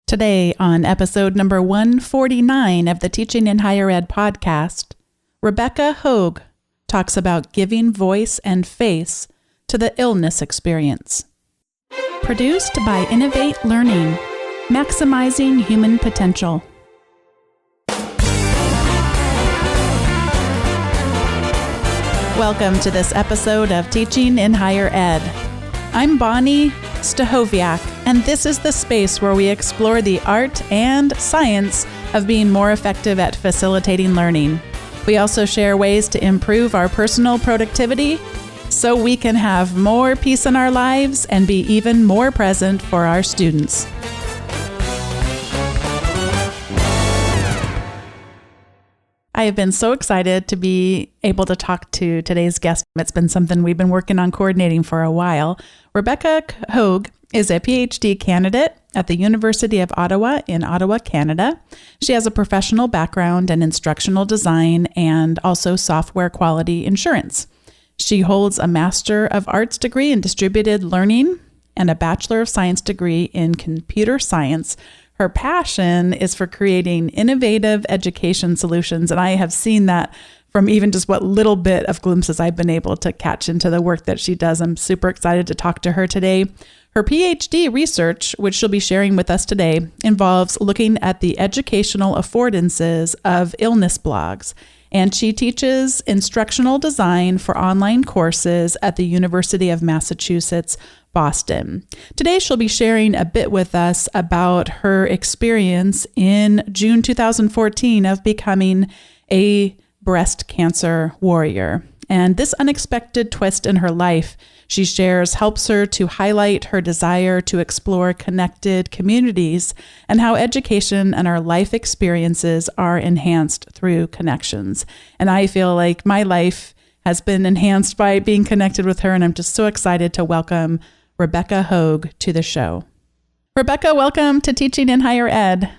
Today, on episode number 149 of the Teaching in Higher Ed podcast, Rebecca Hogue talks about giving voice and face to the illness experience. Produced by Innovate Learning, maximizing human potential. Welcome to this episode of Teaching in Higher Ed. I'm Bonnie Stahoviak, and this is the space where we explore the art and science of being more effective at facilitating learning. We also share ways to improve our personal productivity so we can have more peace in our lives and be even more present for our students. I have been so excited to be able to talk to today's guest. It's been something we've been working on coordinating for a while. Rebecca Hogue is a PhD candidate at the University of Ottawa in Ottawa, Canada. She has a professional background in instructional design and also software quality assurance. She holds a Master of Arts degree in distributed learning and a Bachelor of Science degree in computer science. Her passion is for creating innovative education solutions, and I have seen that from even just what little bit of glimpses I've been able to catch into the work that she does. I'm super excited to talk to her today. Her PhD research, which she'll be sharing with us today, involves looking at the educational affordances of illness blogs, and she teaches instructional design for online courses at the University of Massachusetts, Boston. Today, she'll be sharing a bit with us about her experience in June 2014 of becoming a breast cancer warrior. And this unexpected twist in her life, she shares, helps her to highlight her desire to explore connected communities and how education and our life experiences are enhanced through connections. And I feel like my life has been enhanced by being connected with her, and I'm just so excited to welcome Rebecca Hogue to the show. Rebecca, welcome to Teaching in Higher Ed.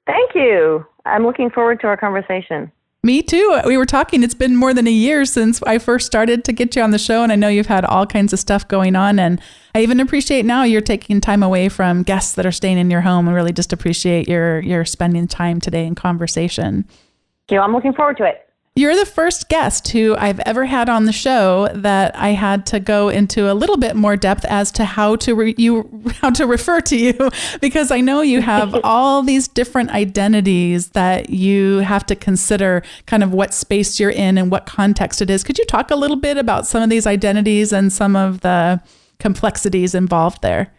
Thank you. I'm looking forward to our conversation. Me too. We were talking, it's been more than a year since I first started to get you on the show, and I know you've had all kinds of stuff going on, and I even appreciate now you're taking time away from guests that are staying in your home, and really just appreciate your spending time today in conversation. Thank you. I'm looking forward to it. You're the first guest who I've ever had on the show that I had to go into a little bit more depth as to how to refer to you, because I know you have all these different identities that you have to consider kind of what space you're in and what context it is. Could you talk a little bit about some of these identities and some of the complexities involved there?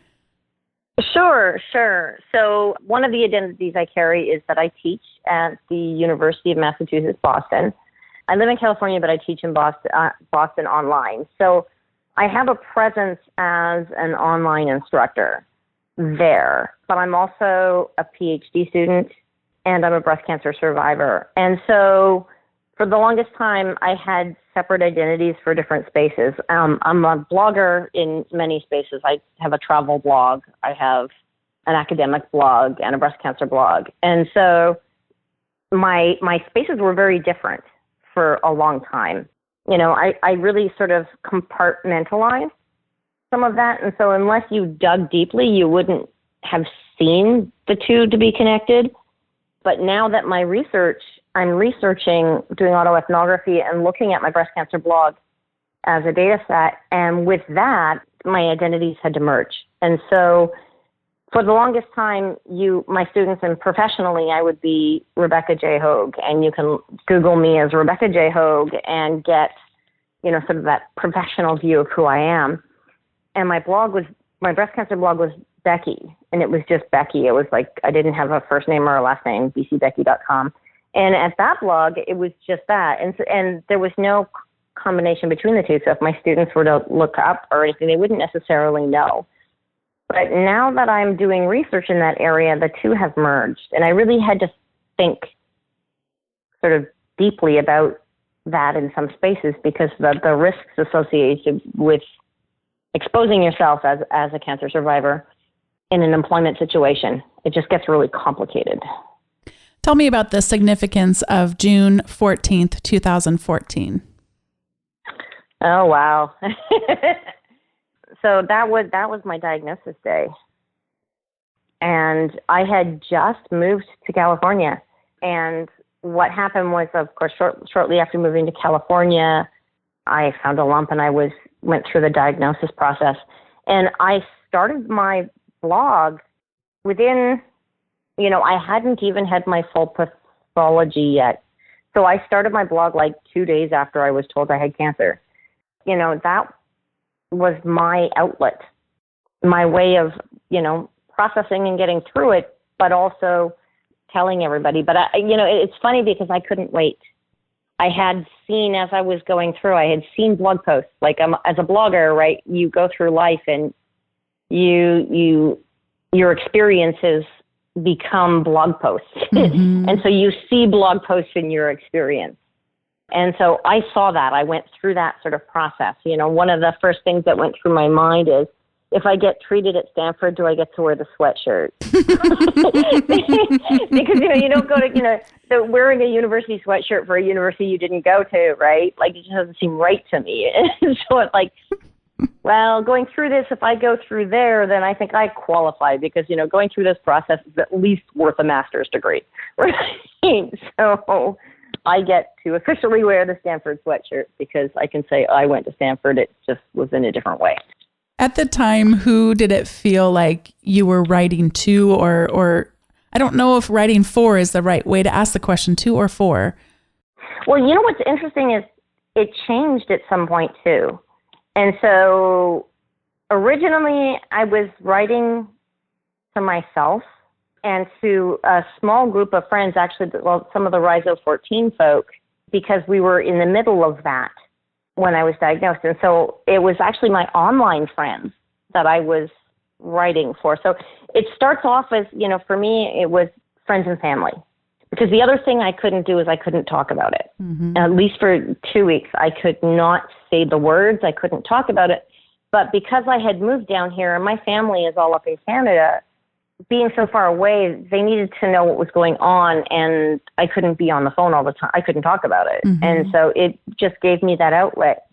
Sure. So one of the identities I carry is that I teach at the University of Massachusetts, Boston. I live in California, but I teach in Boston online. So I have a presence as an online instructor there, but I'm also a PhD student and I'm a breast cancer survivor. And so for the longest time, I had separate identities for different spaces. I'm a blogger in many spaces. I have a travel blog, I have an academic blog, and a breast cancer blog. And so my spaces were very different for a long time. You know, I really sort of compartmentalized some of that. And so unless you dug deeply, you wouldn't have seen the two to be connected. But now that I'm researching, doing autoethnography and looking at my breast cancer blog as a data set. And with that, my identities had to merge. And so for the longest time, my students and professionally, I would be Rebecca J. Hogue, and you can Google me as Rebecca J. Hogue and get, sort of that professional view of who I am. And my breast cancer blog was Becky, and it was just Becky. It was like, I didn't have a first name or a last name, bcbecky.com. And at that blog, it was just that. And there was no combination between the two. So if my students were to look up or anything, they wouldn't necessarily know. But now that I'm doing research in that area, the two have merged. And I really had to think sort of deeply about that in some spaces, because the risks associated with exposing yourself as a cancer survivor in an employment situation, it just gets really complicated. Tell me about the significance of June 14th, 2014. Oh, wow. So that was my diagnosis day. And I had just moved to California. And what happened was, of course, shortly after moving to California, I found a lump and I went through the diagnosis process. And I started my blog within, I hadn't even had my full pathology yet. So I started my blog like 2 days after I was told I had cancer. That was my outlet, my way of, processing and getting through it, but also telling everybody. But, it's funny because I couldn't wait. I had seen, as I was going through, I had seen blog posts. Like, as a blogger, right, you go through life and your experiences become blog posts. Mm-hmm. And so you see blog posts in your experience. And so I saw that. I went through that sort of process. One of the first things that went through my mind is, if I get treated at Stanford, do I get to wear the sweatshirt? Because, you don't go to, so wearing a university sweatshirt for a university you didn't go to, right? Like, it just doesn't seem right to me. And so it's like, well, going through this, if I go through there, then I think I qualify because, going through this process is at least worth a master's degree, right? So I get to officially wear the Stanford sweatshirt because I can say I went to Stanford. It just was in a different way. At the time, who did it feel like you were writing to, or I don't know if writing for is the right way to ask the question, to or for? Well, what's interesting is it changed at some point too. And so originally I was writing to myself and to a small group of friends, actually, well, some of the Rhizo 14 folk, because we were in the middle of that when I was diagnosed. And so it was actually my online friends that I was writing for. So it starts off as, for me, it was friends and family. Because the other thing I couldn't do is I couldn't talk about it. Mm-hmm. At least for 2 weeks, I could not say the words. I couldn't talk about it. But because I had moved down here and my family is all up in Canada, being so far away, they needed to know what was going on, and I couldn't be on the phone all the time. I couldn't talk about it. Mm-hmm. And so it just gave me that outlet.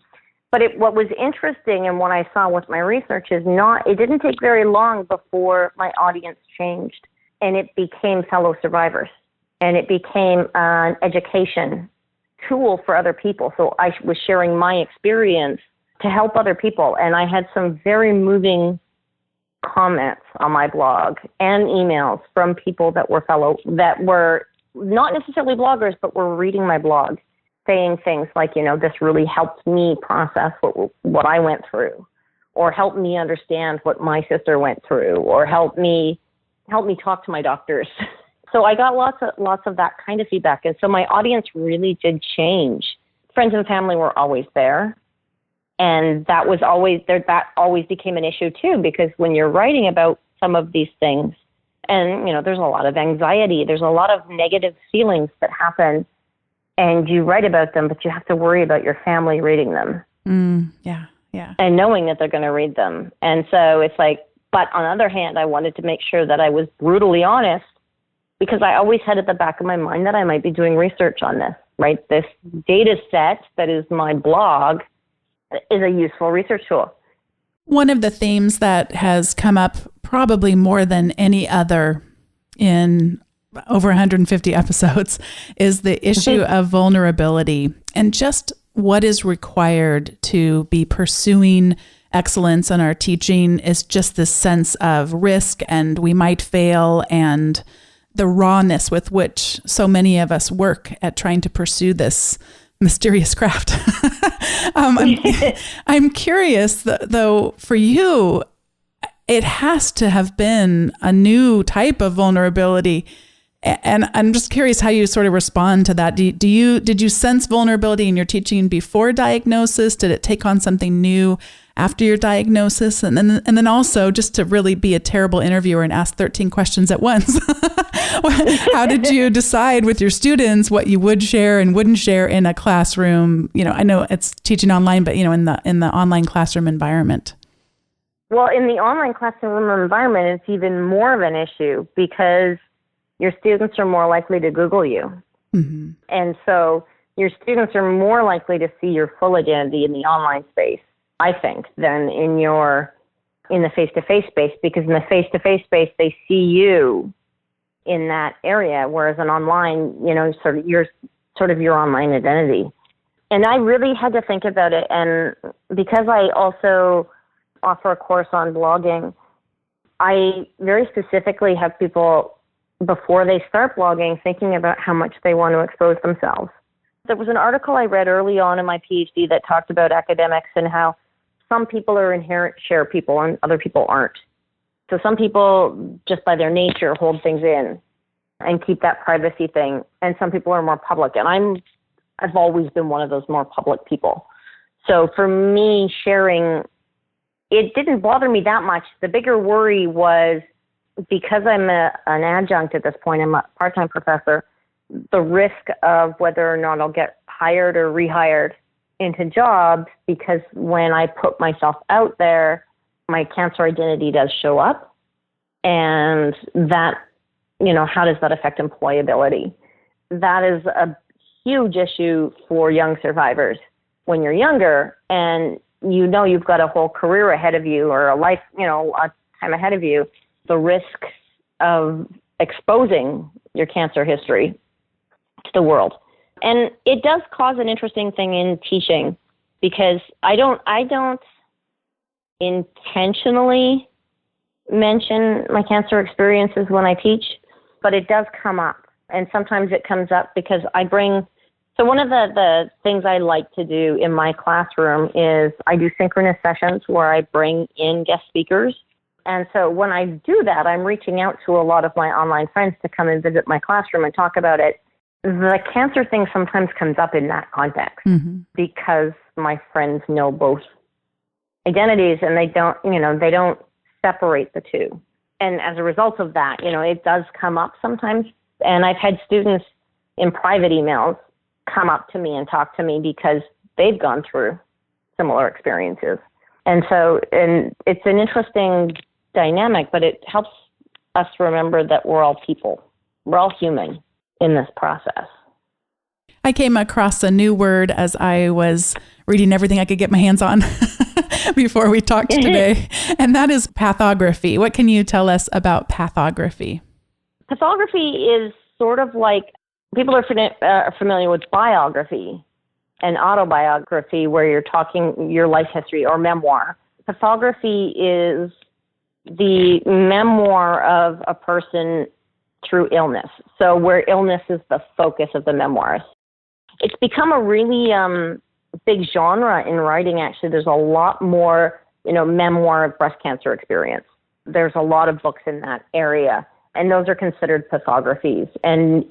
But what was interesting and what I saw with my research is it didn't take very long before my audience changed, and it became fellow survivors, and it became an education tool for other people. So I was sharing my experience to help other people, and I had some very moving comments on my blog and emails from people that were not necessarily bloggers, but were reading my blog, saying things like, this really helped me process what I went through, or helped me understand what my sister went through, or help me talk to my doctors. So I got lots of that kind of feedback. And so my audience really did change. Friends and family were always there. And that was always there. That always became an issue too, because when you're writing about some of these things, and there's a lot of anxiety, there's a lot of negative feelings that happen, and you write about them, but you have to worry about your family reading them. Yeah. And knowing that they're going to read them. And so it's like, but on the other hand, I wanted to make sure that I was brutally honest, because I always had at the back of my mind that I might be doing research on this, right? This data set that is my blog is a useful research tool. One of the themes that has come up probably more than any other in over 150 episodes is the issue of vulnerability and just what is required to be pursuing excellence in our teaching is just this sense of risk, and we might fail, and the rawness with which so many of us work at trying to pursue this mysterious craft. I'm curious, though, for you, it has to have been a new type of vulnerability. And I'm just curious how you sort of respond to that. Did you sense vulnerability in your teaching before diagnosis? Did it take on something new after your diagnosis? And then also, just to really be a terrible interviewer and ask 13 questions at once, how did you decide with your students what you would share and wouldn't share in a classroom? I know it's teaching online, but in the online classroom environment. Well, in the online classroom environment, it's even more of an issue because your students are more likely to Google you. Mm-hmm. And so your students are more likely to see your full identity in the online space, I think, than in your in the face-to-face space, because in the face-to-face space, they see you in that area, whereas in online, you're sort of your online identity. And I really had to think about it. And because I also offer a course on blogging, I very specifically have people, before they start blogging, thinking about how much they want to expose themselves. There was an article I read early on in my PhD that talked about academics and how some people are inherent share people and other people aren't. So some people, just by their nature, hold things in and keep that privacy thing. And some people are more public. And I've always been one of those more public people. So for me, sharing, it didn't bother me that much. The bigger worry was, because I'm an adjunct at this point, I'm a part-time professor, the risk of whether or not I'll get hired or rehired into jobs, because when I put myself out there, my cancer identity does show up. And that, how does that affect employability? That is a huge issue for young survivors when you're younger and you've got a whole career ahead of you, or a life, a time ahead of you. The risk of exposing your cancer history to the world. And it does cause an interesting thing in teaching, because I don't intentionally mention my cancer experiences when I teach, but it does come up. And sometimes it comes up because so one of the things I like to do in my classroom is I do synchronous sessions where I bring in guest speakers. And so when I do that, I'm reaching out to a lot of my online friends to come and visit my classroom and talk about it. The cancer thing sometimes comes up in that context, because my friends know both identities and they don't separate the two. And as a result of that, it does come up sometimes. And I've had students in private emails come up to me and talk to me because they've gone through similar experiences. And it's an interesting dynamic, but it helps us remember that we're all people. We're all human in this process. I came across a new word as I was reading everything I could get my hands on before we talked today, and that is pathography. What can you tell us about pathography? Pathography is sort of like, people are familiar with biography and autobiography, where you're talking your life history or memoir. Pathography is the memoir of a person through illness. So where illness is the focus of the memoirs. It's become a really big genre in writing, actually. There's a lot more, memoir of breast cancer experience. There's a lot of books in that area, and those are considered pathographies. And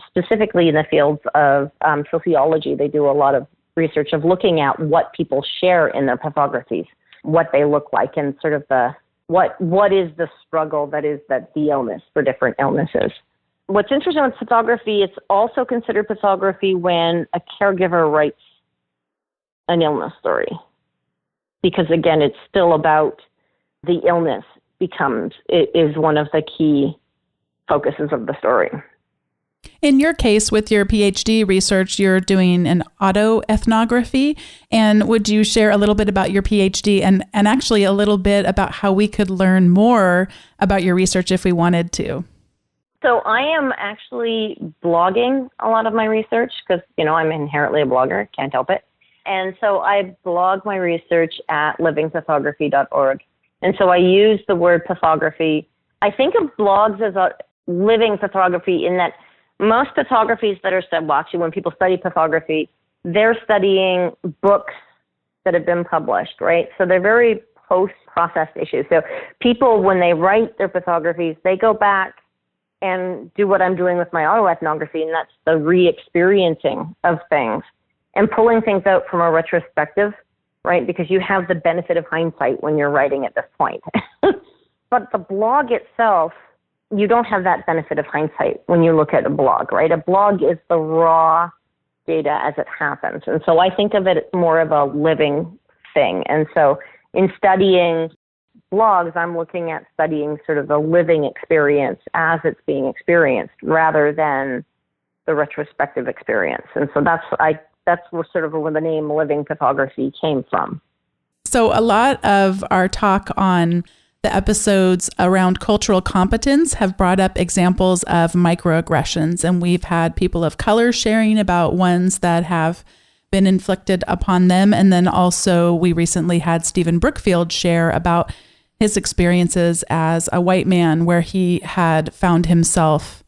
specifically in the fields of sociology, they do a lot of research of looking at what people share in their pathographies, what they look like, and sort of what is the struggle that is the illness for different illnesses. What's interesting with pathography, it's also considered pathography when a caregiver writes an illness story. Because again, it's still about the illness is one of the key focuses of the story. In your case, with your PhD research, you're doing an autoethnography. And would you share a little bit about your PhD and actually a little bit about how we could learn more about your research if we wanted to? So I am actually blogging a lot of my research because, I'm inherently a blogger, can't help it. And so I blog my research at livingpathography.org. And so I use the word pathography. I think of blogs as a living pathography in that most pathographies that are studied, well, actually when people study pathography, they're studying books that have been published, right? So they're very post-processed issues. So people, when they write their pathographies, they go back and do what I'm doing with my autoethnography, and that's the re-experiencing of things and pulling things out from a retrospective, right? Because you have the benefit of hindsight when you're writing at this point. But the blog itself, you don't have that benefit of hindsight when you look at a blog, right? A blog is the raw data as it happens. And so I think of it more of a living thing. And so in studying blogs, I'm looking at studying sort of the living experience as it's being experienced rather than the retrospective experience. And so that's where sort of where the name living pathography came from. So a lot of our talk on the episodes around cultural competence have brought up examples of microaggressions, and we've had people of color sharing about ones that have been inflicted upon them. And then also we recently had Stephen Brookfield share about his experiences as a white man where he had found himself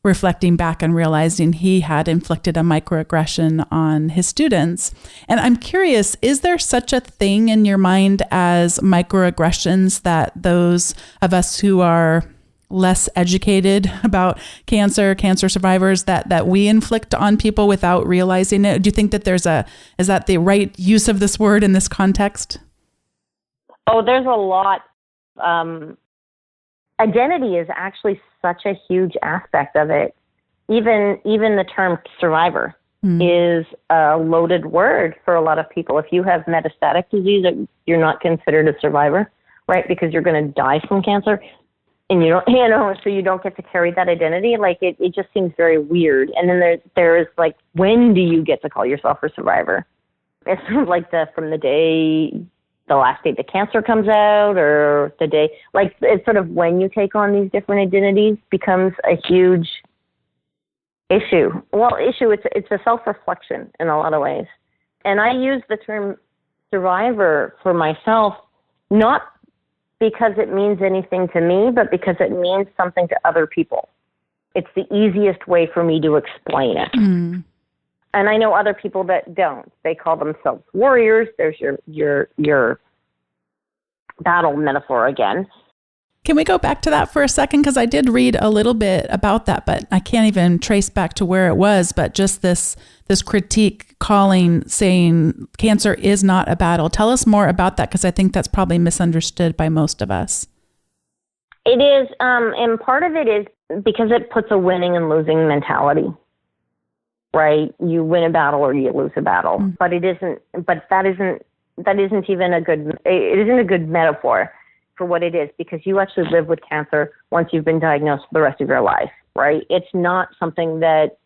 reflecting back and realizing he had inflicted a microaggression on his students. And I'm curious, is there such a thing in your mind as microaggressions that those of us who are less educated about cancer survivors, that we inflict on people without realizing it? Do you think that is that the right use of this word in this context? Oh, there's a lot. Identity is actually such a huge aspect of it. Even the term survivor is a loaded word for a lot of people. If you have metastatic disease, you're not considered a survivor, right? Because you're going to die from cancer, and you don't, so you don't get to carry that identity. Like it just seems very weird. And then there's like, when do you get to call yourself a survivor? It's sort of like from the last day the cancer comes out, or the day, like it's sort of when you take on these different identities becomes a huge issue. Well, it's a self-reflection in a lot of ways. And I use the term survivor for myself, not because it means anything to me, but because it means something to other people. It's the easiest way for me to explain it. And I know other people that don't. They call themselves warriors. There's your battle metaphor again. Can we go back to that for a second? Because I did read a little bit about that, but I can't even trace back to where it was. But just this critique saying cancer is not a battle. Tell us more about that, because I think that's probably misunderstood by most of us. It is, and part of it is because it puts a winning and losing mentality. Right, you win a battle or you lose a battle, but it isn't. But that isn't even a good. It isn't a good metaphor for what it is, because you actually live with cancer once you've been diagnosed for the rest of your life. Right, it's not something that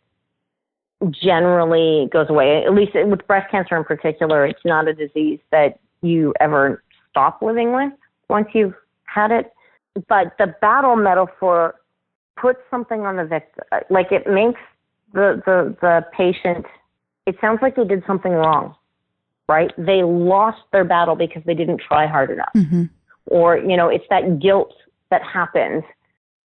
generally goes away. At least with breast cancer in particular, it's not a disease that you ever stop living with once you've had it. But the battle metaphor puts something on the victim, like it makes the patient, it sounds like they did something wrong, right? They lost their battle because they didn't try hard enough. Or, it's that guilt that happens.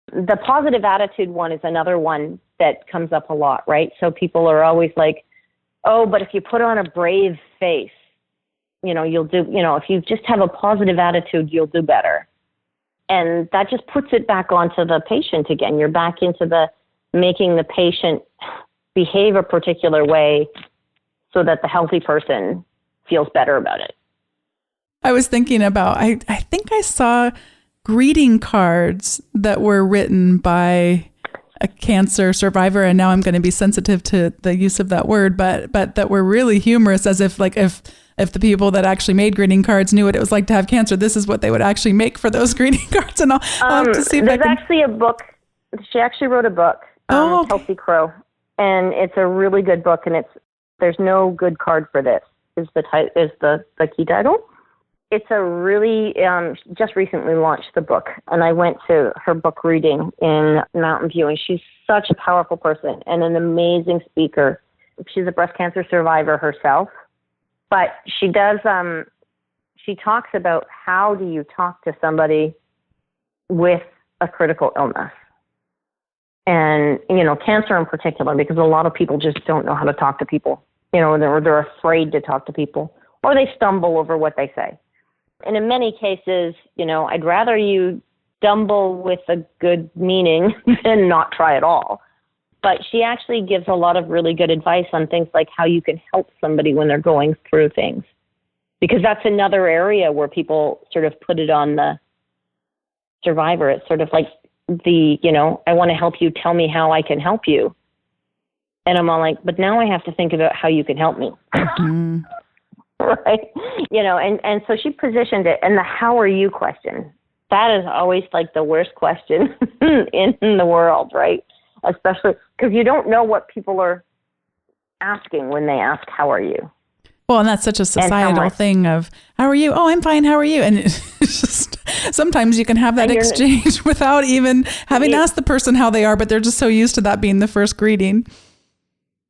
The positive attitude one is another one that comes up a lot, right? So people are always like, oh, but if you put on a brave face, you'll do, if you just have a positive attitude, you'll do better. And that just puts it back onto the patient again. You're back into the making the patient behave a particular way so that the healthy person feels better about it. I was thinking about, I think I saw greeting cards that were written by a cancer survivor, and now I'm going to be sensitive to the use of that word, but that were really humorous, as if the people that actually made greeting cards knew what it was like to have cancer, this is what they would actually make for those greeting cards. And I'll have to see if there's actually a book. She actually wrote a book. Kelsey Crow, and it's a really good book, and there's no good card for this is the key title. It's a really just recently launched the book, and I went to her book reading in Mountain View, and she's such a powerful person and an amazing speaker. She's a breast cancer survivor herself, but she does she talks about how do you talk to somebody with a critical illness. And, cancer in particular, because a lot of people just don't know how to talk to people, they're afraid to talk to people, or they stumble over what they say. And in many cases, I'd rather you stumble with a good meaning than not try at all. But she actually gives a lot of really good advice on things like how you can help somebody when they're going through things. Because that's another area where people sort of put it on the survivor. It's sort of like, I want to help you, tell me how I can help you. And I'm all like, but now I have to think about how you can help me. Right? And so she positioned it, and the how are you question, that is always like the worst question in the world, right? Especially because you don't know what people are asking when they ask, how are you? Well, and that's such a societal thing of, how are you? Oh, I'm fine. How are you? And it's just, sometimes you can have that exchange without even having asked the person how they are, but they're just so used to that being the first greeting.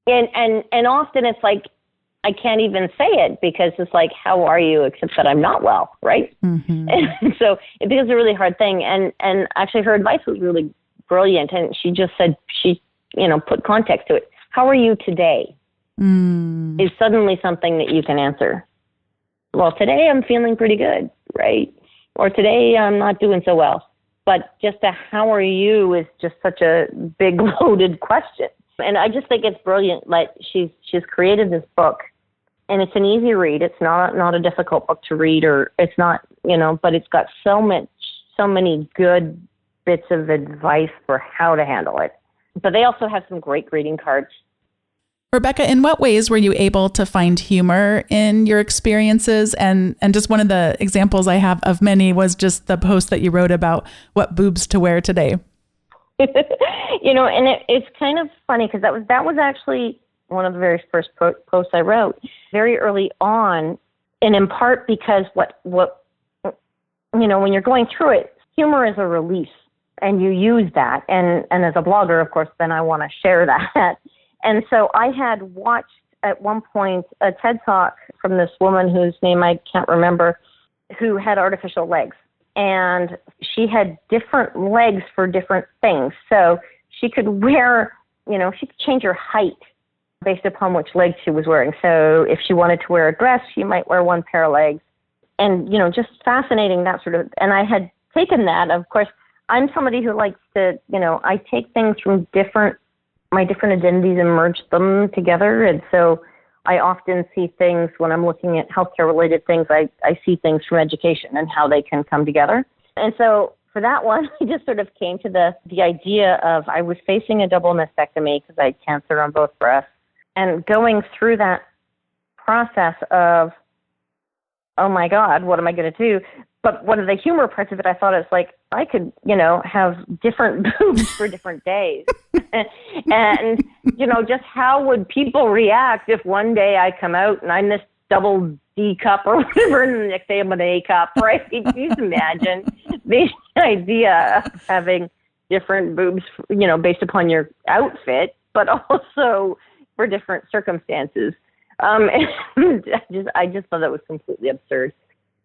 And often it's like, I can't even say it because it's like, how are you? Except that I'm not well, right? Mm-hmm. And so it becomes a really hard thing. And actually her advice was really brilliant. And she just said, she, put context to it. How are you today? Is suddenly something that you can answer. Well, today I'm feeling pretty good, right? Or today I'm not doing so well. But just a how are you is just such a big loaded question. And I just think it's brilliant. Like she's created this book, and it's an easy read. It's not a difficult book to read, or it's not, but it's got so many good bits of advice for how to handle it. But they also have some great greeting cards. Rebecca, in what ways were you able to find humor in your experiences? And just one of the examples I have of many was just the post that you wrote about what boobs to wear today. And it's kind of funny because that was actually one of the very first posts I wrote very early on, and in part because what when you're going through it, humor is a release, and you use that, and as a blogger, of course, then I want to share that. And so I had watched at one point a TED Talk from this woman whose name I can't remember, who had artificial legs. And she had different legs for different things. So she could wear, she could change her height based upon which leg she was wearing. So if she wanted to wear a dress, she might wear one pair of legs. And, just fascinating, that sort of, and I had taken that. Of course, I'm somebody who likes to, I take things from my different identities and merge them together. And so I often see things when I'm looking at healthcare related things, I see things from education and how they can come together. And so for that one, I just sort of came to the idea of, I was facing a double mastectomy because I had cancer on both breasts, and going through that process of, oh my God, what am I going to do? But one of the humor parts of it, I thought it's like, I could, have different boobs for different days. And, just how would people react if one day I come out and I'm this double D cup or whatever, and the next day I'm an A cup, right? Please imagine the idea of having different boobs, based upon your outfit, but also for different circumstances. I just thought that was completely absurd.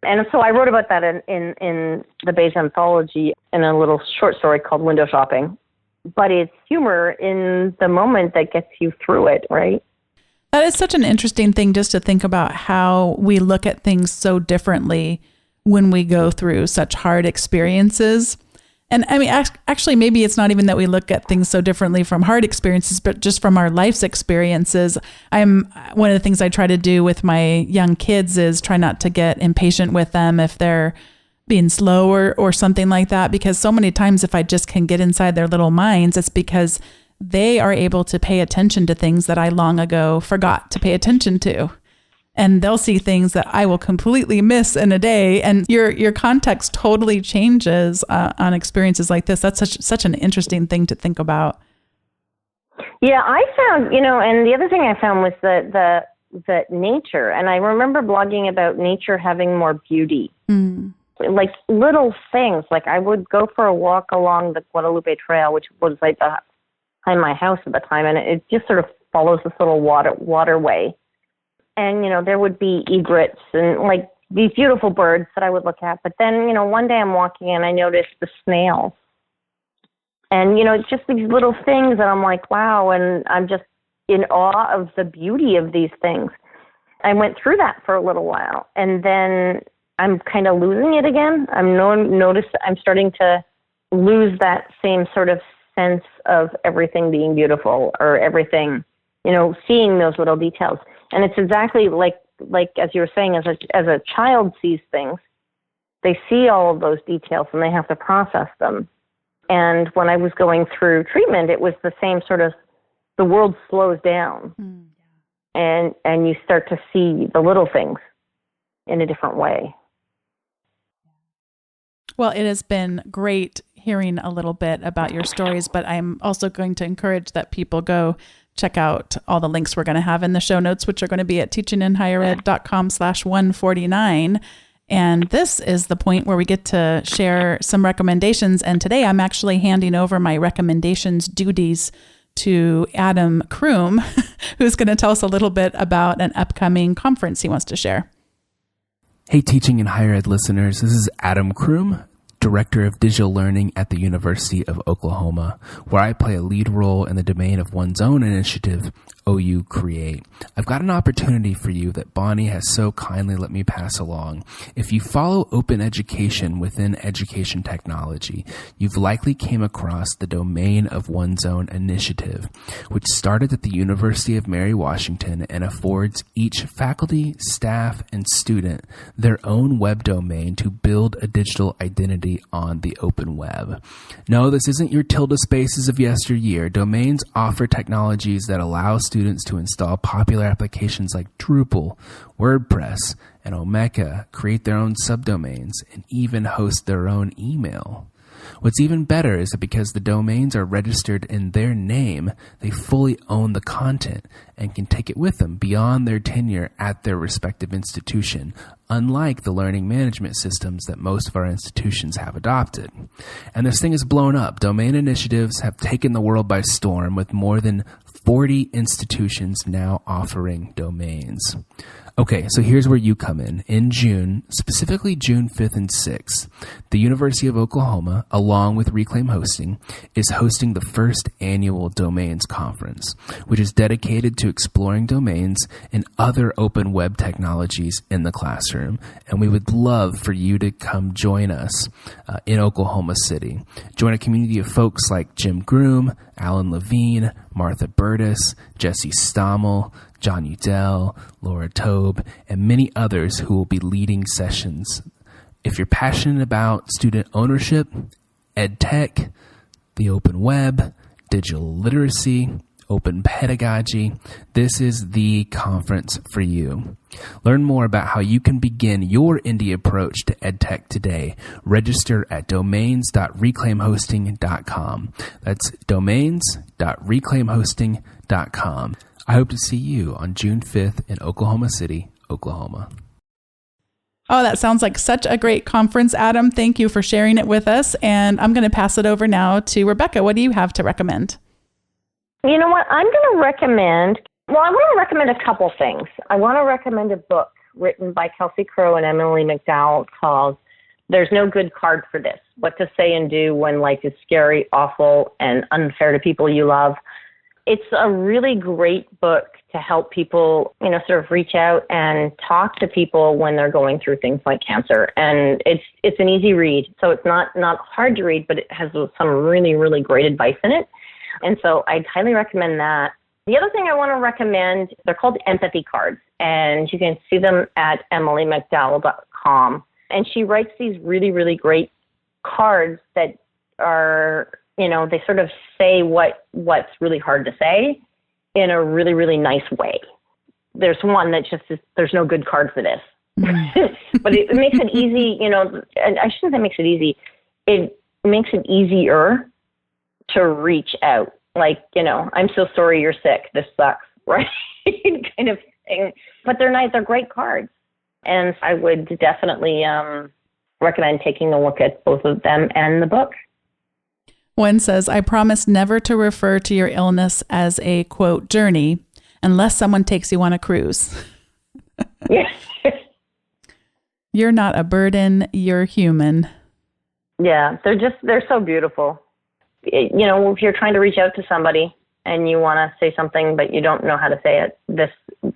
And so I wrote about that in the Bayes Anthology in a little short story called Window Shopping. But it's humor in the moment that gets you through it, right? That is such an interesting thing, just to think about how we look at things so differently when we go through such hard experiences. And I mean, actually, maybe it's not even that we look at things so differently from hard experiences, but just from our life's experiences. One of the things I try to do with my young kids is try not to get impatient with them if they're being slow or something like that, because so many times if I just can get inside their little minds, it's because they are able to pay attention to things that I long ago forgot to pay attention to. And they'll see things that I will completely miss in a day. And your context totally changes on experiences like this. That's such an interesting thing to think about. Yeah, I found, and the other thing I found was the nature. And I remember blogging about nature having more beauty. Like little things. Like I would go for a walk along the Guadalupe Trail, which was like behind my house at the time. And it just sort of follows this little waterway. And, there would be egrets and like these beautiful birds that I would look at. But then, one day I'm walking and I noticed the snails. And, it's just these little things that I'm like, wow. And I'm just in awe of the beauty of these things. I went through that for a little while. And then I'm kind of losing it again. I'm starting to lose that same sort of sense of everything being beautiful or everything, seeing those little details. And it's exactly like as you were saying, as a child sees things, they see all of those details and they have to process them. And when I was going through treatment, it was the same sort of, the world slows down and you start to see the little things in a different way. Well, it has been great hearing a little bit about your stories, but I'm also going to encourage that people go check out all the links we're going to have in the show notes, which are going to be at teachinginhighered.com/149. And this is the point where we get to share some recommendations. And today I'm actually handing over my recommendations duties to Adam Kroom, who's going to tell us a little bit about an upcoming conference he wants to share. Hey, Teaching in Higher Ed listeners, this is Adam Kroom, Director of Digital Learning at the University of Oklahoma, where I play a lead role in the domain of one's own initiative, OU Create. I've got an opportunity for you that Bonnie has so kindly let me pass along. If you follow open education within education technology, you've likely came across the domain of one's own initiative, which started at the University of Mary Washington and affords each faculty, staff, and student their own web domain to build a digital identity on the open web. No, this isn't your tilde spaces of yesteryear. Domains offer technologies that allow students to install popular applications like Drupal, WordPress, and Omeka, create their own subdomains, and even host their own email. What's even better is that because the domains are registered in their name, they fully own the content and can take it with them beyond their tenure at their respective institution, unlike the learning management systems that most of our institutions have adopted. And this thing is blown up. Domain initiatives have taken the world by storm, with more than 40 institutions now offering domains. Okay, so here's where you come in. In June, specifically June 5th and 6th, the University of Oklahoma, along with Reclaim Hosting, is hosting the first annual Domains Conference, which is dedicated to exploring domains and other open web technologies in the classroom. And we would love for you to come join us in Oklahoma City. Join a community of folks like Jim Groom, Alan Levine, Martha Burtis, Jesse Stommel, John Udell, Laura Tobe, and many others who will be leading sessions. If you're passionate about student ownership, ed tech, the open web, digital literacy, open pedagogy, this is the conference for you. Learn more about how you can begin your indie approach to EdTech today. Register at domains.reclaimhosting.com. That's domains.reclaimhosting.com. I hope to see you on June 5th in Oklahoma City, Oklahoma. Oh, that sounds like such a great conference, Adam. Thank you for sharing it with us. And I'm going to pass it over now to Rebecca. What do you have to recommend? You know what? I want to recommend a couple things. I want to recommend a book written by Kelsey Crowe and Emily McDowell called There's No Good Card for This: What to Say and Do When Life is Scary, Awful, and Unfair to People You Love. It's a really great book to help people, sort of reach out and talk to people when they're going through things like cancer. And it's an easy read. So it's not hard to read, but it has some really, really great advice in it. And so I'd highly recommend that. The other thing I want to recommend, they're called empathy cards, and you can see them at emilymcdowell.com. And she writes these really, really great cards that are, they sort of say what's really hard to say in a really, really nice way. There's one that just is, there's no good card for this. But it makes it easy, and I shouldn't say makes it easy. It makes it easier to reach out. Like, I'm so sorry you're sick. This sucks, right? kind of thing. But they're nice. They're great cards. And I would definitely recommend taking a look at both of them and the book. One says, I promise never to refer to your illness as a, quote, journey, unless someone takes you on a cruise. Yes. You're not a burden. You're human. Yeah, they're so beautiful. If you're trying to reach out to somebody and you want to say something, but you don't know how to say it,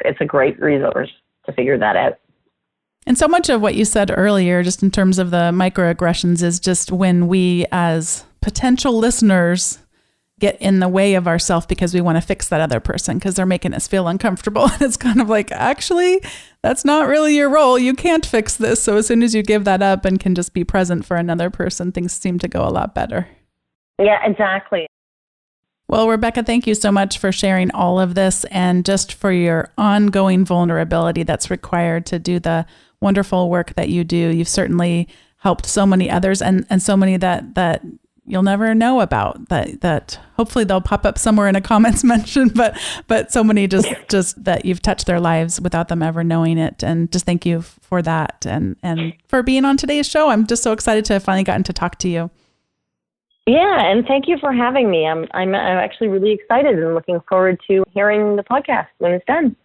it's a great resource to figure that out. And so much of what you said earlier, just in terms of the microaggressions, is just when we as potential listeners get in the way of ourselves because we want to fix that other person because they're making us feel uncomfortable. And it's kind of like, actually, that's not really your role. You can't fix this. So as soon as you give that up and can just be present for another person, things seem to go a lot better. Yeah, exactly. Well, Rebecca, thank you so much for sharing all of this and just for your ongoing vulnerability that's required to do the wonderful work that you do. You've certainly helped so many others and so many that you'll never know about, that hopefully they'll pop up somewhere in a comments mention, but so many just that you've touched their lives without them ever knowing it. And just thank you for that and for being on today's show. I'm just so excited to have finally gotten to talk to you. Yeah, and thank you for having me. I'm actually really excited and looking forward to hearing the podcast when it's done.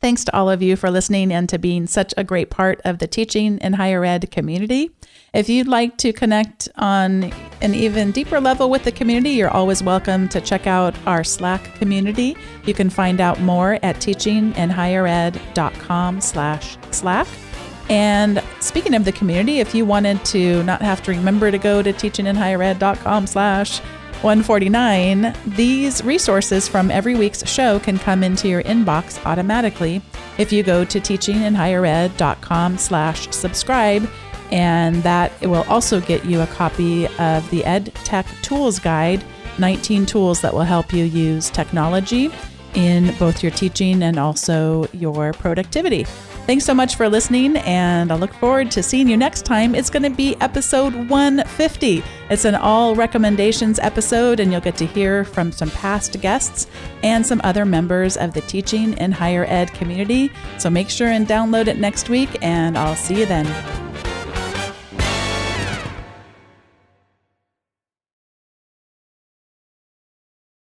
Thanks to all of you for listening and to being such a great part of the teaching in higher ed community. If you'd like to connect on an even deeper level with the community, you're always welcome to check out our Slack community. You can find out more at teachinginhighered.com/Slack. And speaking of the community, if you wanted to not have to remember to go to teachinginhighered.com/149, these resources from every week's show can come into your inbox automatically if you go to teachinginhighered.com/subscribe. And that it will also get you a copy of the Ed Tech Tools Guide, 19 tools that will help you use technology in both your teaching and also your productivity. Thanks so much for listening, and I look forward to seeing you next time. It's going to be episode 150. It's an all recommendations episode, and you'll get to hear from some past guests and some other members of the teaching in higher ed community. So make sure and download it next week, and I'll see you then.